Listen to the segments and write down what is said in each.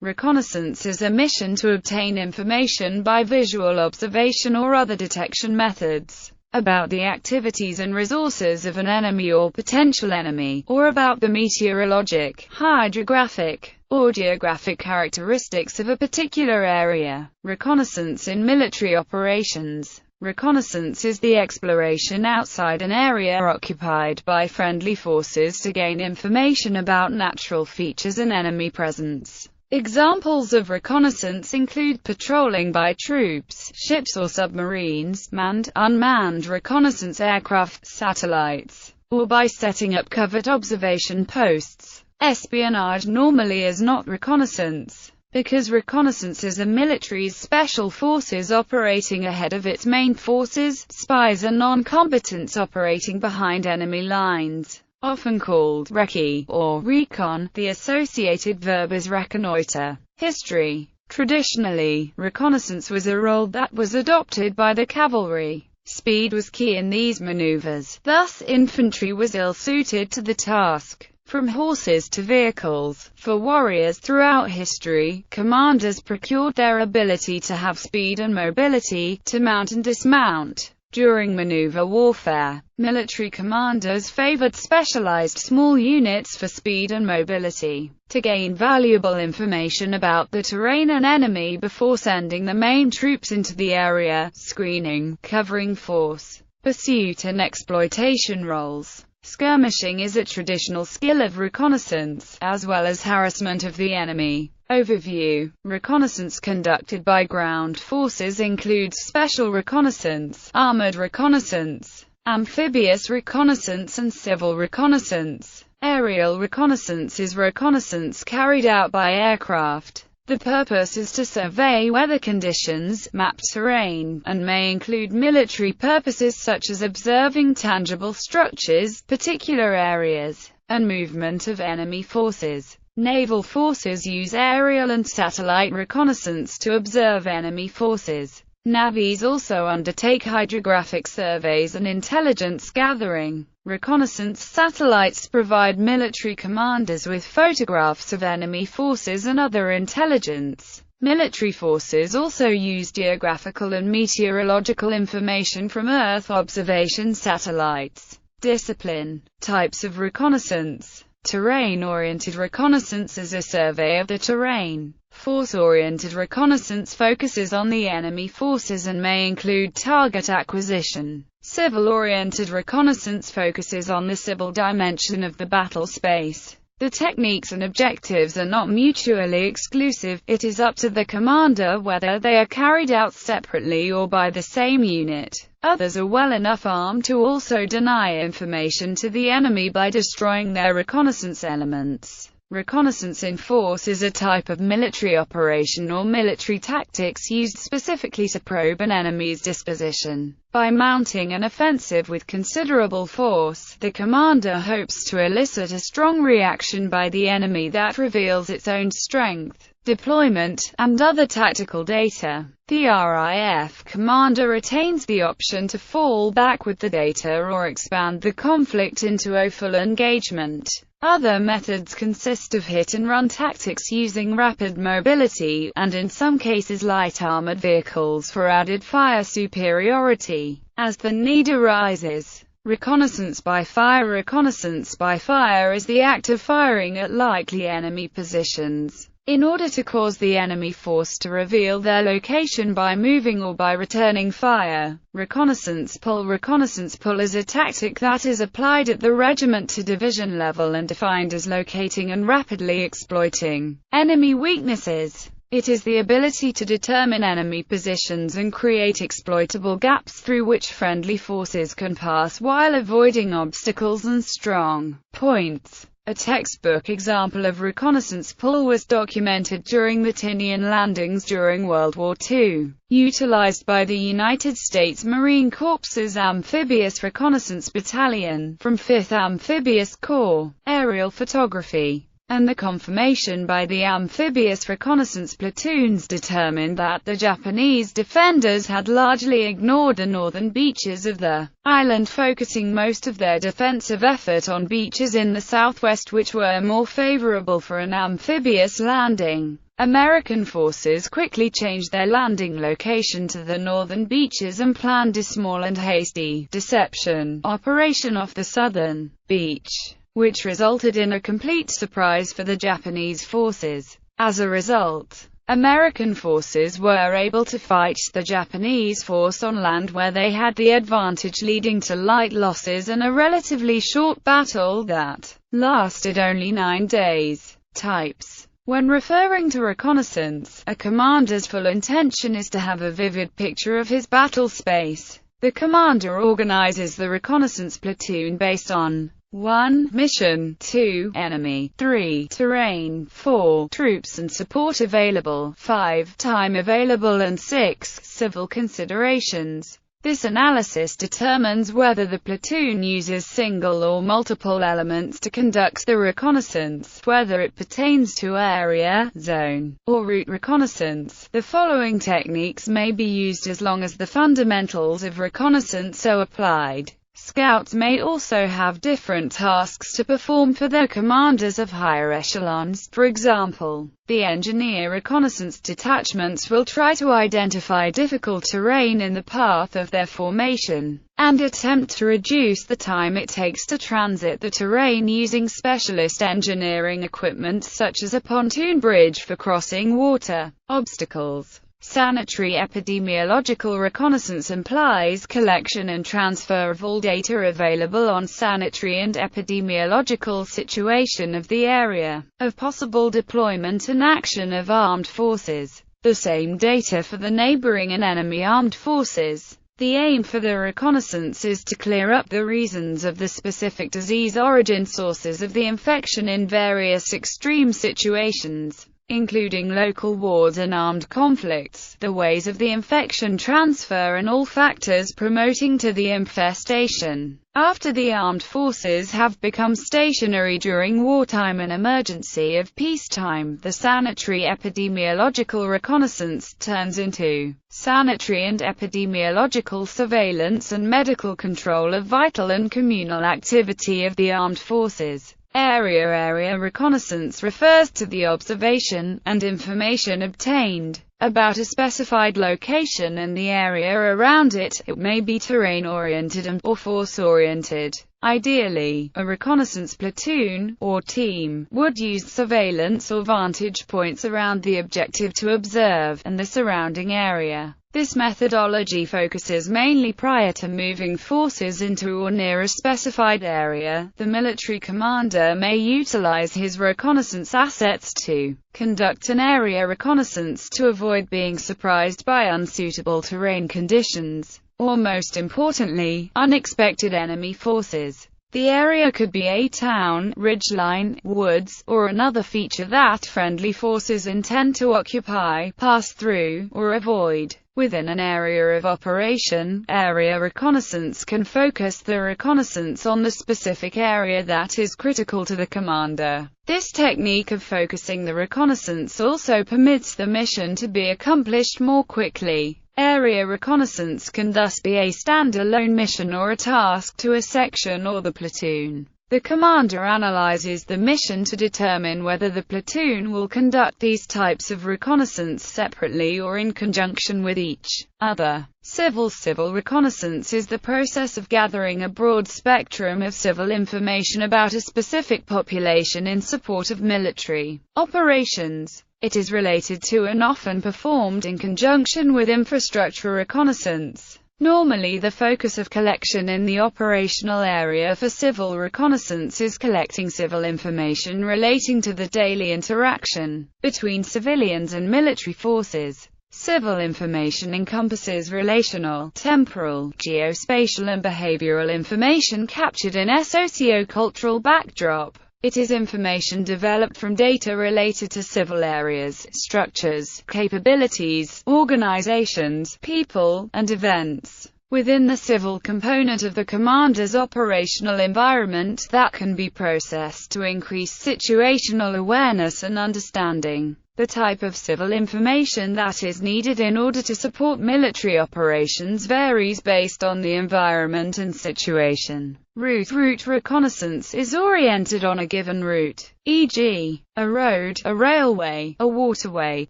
Reconnaissance is a mission to obtain information by visual observation or other detection methods about the activities and resources of an enemy or potential enemy, or about the meteorologic, hydrographic, or geographic characteristics of a particular area. Reconnaissance in military operations. Reconnaissance is the exploration outside an area occupied by friendly forces to gain information about natural features and enemy presence. Examples of reconnaissance include patrolling by troops, ships or submarines, manned, unmanned reconnaissance aircraft, satellites, or by setting up covert observation posts. Espionage normally is not reconnaissance, because reconnaissance is a military's special forces operating ahead of its main forces. Spies are non-combatants operating behind enemy lines, often called recce or recon. The associated verb is reconnoiter. History. Traditionally, reconnaissance was a role that was adopted by the cavalry. Speed was key in these maneuvers, thus infantry was ill-suited to the task. From horses to vehicles, for warriors throughout history, commanders procured their ability to have speed and mobility, to mount and dismount. During maneuver warfare, military commanders favored specialized small units for speed and mobility, to gain valuable information about the terrain and enemy before sending the main troops into the area. Screening, covering force, pursuit and exploitation roles. Skirmishing is a traditional skill of reconnaissance, as well as harassment of the enemy. Overview. Reconnaissance conducted by ground forces includes special reconnaissance, armored reconnaissance, amphibious reconnaissance and civil reconnaissance. Aerial reconnaissance is reconnaissance carried out by aircraft. The purpose is to survey weather conditions, map terrain, and may include military purposes such as observing tangible structures, particular areas, and movement of enemy forces. Naval forces use aerial and satellite reconnaissance to observe enemy forces. Navies also undertake hydrographic surveys and intelligence gathering. Reconnaissance satellites provide military commanders with photographs of enemy forces and other intelligence. Military forces also use geographical and meteorological information from Earth observation satellites. Discipline. Types of reconnaissance. Terrain-oriented reconnaissance is a survey of the terrain. Force-oriented reconnaissance focuses on the enemy forces and may include target acquisition. Civil-oriented reconnaissance focuses on the civil dimension of the battle space. The techniques and objectives are not mutually exclusive. It is up to the commander whether they are carried out separately or by the same unit. Others are well enough armed to also deny information to the enemy by destroying their reconnaissance elements. Reconnaissance in force is a type of military operation or military tactics used specifically to probe an enemy's disposition. By mounting an offensive with considerable force, the commander hopes to elicit a strong reaction by the enemy that reveals its own strength, deployment, and other tactical data. The RIF commander retains the option to fall back with the data or expand the conflict into a full engagement. Other methods consist of hit-and-run tactics using rapid mobility, and in some cases light armored vehicles for added fire superiority, as the need arises. Reconnaissance by fire. Reconnaissance by fire is the act of firing at likely enemy positions, in order to cause the enemy force to reveal their location by moving or by returning fire. Reconnaissance pull. Reconnaissance pull is a tactic that is applied at the regiment to division level and defined as locating and rapidly exploiting enemy weaknesses. It is the ability to determine enemy positions and create exploitable gaps through which friendly forces can pass while avoiding obstacles and strong points. A textbook example of reconnaissance pull was documented during the Tinian landings during World War II, utilized by the United States Marine Corps' Amphibious Reconnaissance Battalion, from 5th Amphibious Corps, aerial photography, and the confirmation by the amphibious reconnaissance platoons determined that the Japanese defenders had largely ignored the northern beaches of the island, focusing most of their defensive effort on beaches in the southwest which were more favorable for an amphibious landing. American forces quickly changed their landing location to the northern beaches and planned a small and hasty deception operation off the southern beach, which resulted in a complete surprise for the Japanese forces. As a result, American forces were able to fight the Japanese force on land where they had the advantage, leading to light losses and a relatively short battle that lasted only 9 days. Types. When referring to reconnaissance, a commander's full intention is to have a vivid picture of his battle space. The commander organizes the reconnaissance platoon based on 1. Mission, 2. Enemy, 3. Terrain, 4. Troops and support available, 5. Time available, and 6. Civil considerations. This analysis determines whether the platoon uses single or multiple elements to conduct the reconnaissance, whether it pertains to area, zone, or route reconnaissance. The following techniques may be used as long as the fundamentals of reconnaissance are applied. Scouts may also have different tasks to perform for their commanders of higher echelons. For example, the engineer reconnaissance detachments will try to identify difficult terrain in the path of their formation, and attempt to reduce the time it takes to transit the terrain using specialist engineering equipment such as a pontoon bridge for crossing water obstacles. Sanitary epidemiological reconnaissance implies collection and transfer of all data available on sanitary and epidemiological situation of the area of possible deployment and action of armed forces. The same data for the neighboring and enemy armed forces. The aim for the reconnaissance is to clear up the reasons of the specific disease origin, sources of the infection in various extreme situations, including local wars and armed conflicts, the ways of the infection transfer, and all factors promoting to the infestation. After the armed forces have become stationary during wartime and emergency of peacetime, the sanitary epidemiological reconnaissance turns into sanitary and epidemiological surveillance and medical control of vital and communal activity of the armed forces. Area reconnaissance refers to the observation and information obtained about a specified location and the area around it. It may be terrain-oriented or force-oriented. Ideally, a reconnaissance platoon or team would use surveillance or vantage points around the objective to observe and the surrounding area. This methodology focuses mainly prior to moving forces into or near a specified area. The military commander may utilize his reconnaissance assets to conduct an area reconnaissance to avoid being surprised by unsuitable terrain conditions, or most importantly, unexpected enemy forces. The area could be a town, ridgeline, woods, or another feature that friendly forces intend to occupy, pass through, or avoid. Within an area of operation, area reconnaissance can focus the reconnaissance on the specific area that is critical to the commander. This technique of focusing the reconnaissance also permits the mission to be accomplished more quickly. Area reconnaissance can thus be a standalone mission or a task to a section or the platoon. The commander analyzes the mission to determine whether the platoon will conduct these types of reconnaissance separately or in conjunction with each other. Civil reconnaissance is the process of gathering a broad spectrum of civil information about a specific population in support of military operations. It is related to and often performed in conjunction with infrastructure reconnaissance. Normally the focus of collection in the operational area for civil reconnaissance is collecting civil information relating to the daily interaction between civilians and military forces. Civil information encompasses relational, temporal, geospatial and behavioral information captured in a socio-cultural backdrop. It is information developed from data related to civil areas, structures, capabilities, organizations, people, and events. within the civil component of the commander's operational environment that can be processed to increase situational awareness and understanding. The type of civil information that is needed in order to support military operations varies based on the environment and situation. Route reconnaissance is oriented on a given route, e.g., a road, a railway, a waterway,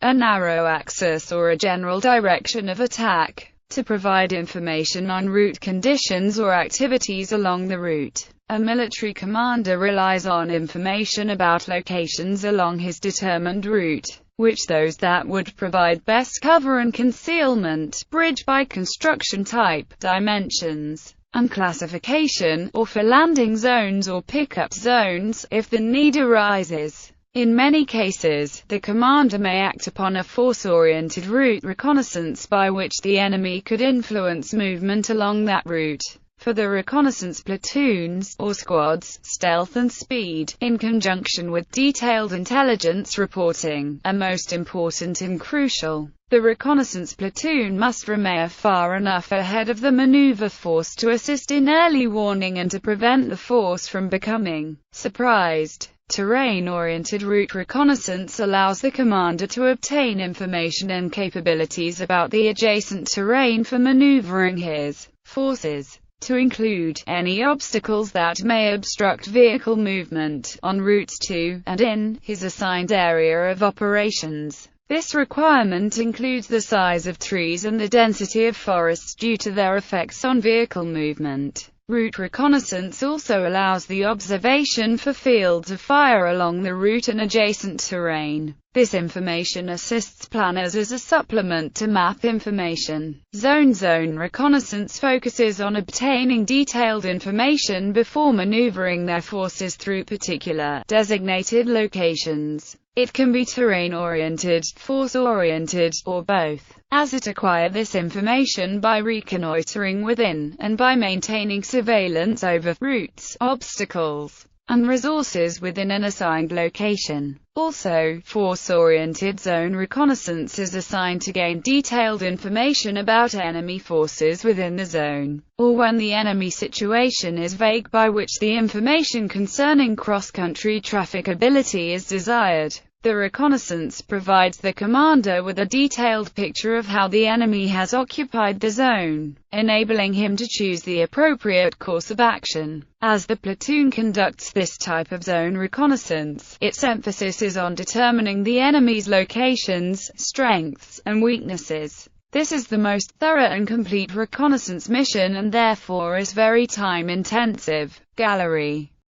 a narrow axis or a general direction of attack, to provide information on route conditions or activities along the route. A military commander relies on information about locations along his determined route, which those that would provide best cover and concealment, bridge by construction type, dimensions, and classification, or for landing zones or pickup zones, if the need arises. In many cases, the commander may act upon a force-oriented route reconnaissance by which the enemy could influence movement along that route. For the reconnaissance platoons, or squads, stealth and speed, in conjunction with detailed intelligence reporting, are most important and crucial. The reconnaissance platoon must remain far enough ahead of the maneuver force to assist in early warning and to prevent the force from becoming surprised. Terrain-oriented route reconnaissance allows the commander to obtain information and capabilities about the adjacent terrain for maneuvering his forces, to include any obstacles that may obstruct vehicle movement on routes to and in his assigned area of operations. This requirement includes the size of trees and the density of forests due to their effects on vehicle movement. Route reconnaissance also allows the observation for fields of fire along the route and adjacent terrain. This information assists planners as a supplement to map information. Zone reconnaissance focuses on obtaining detailed information before maneuvering their forces through particular, designated locations. It can be terrain-oriented, force-oriented, or both, as it acquires this information by reconnoitering within, and by maintaining surveillance over routes, obstacles, and resources within an assigned location. Also, force-oriented zone reconnaissance is assigned to gain detailed information about enemy forces within the zone, or when the enemy situation is vague, by which the information concerning cross-country trafficability is desired. The reconnaissance provides the commander with a detailed picture of how the enemy has occupied the zone, enabling him to choose the appropriate course of action. As the platoon conducts this type of zone reconnaissance, its emphasis is on determining the enemy's locations, strengths, and weaknesses. This is the most thorough and complete reconnaissance mission and therefore is very time-intensive. Gallery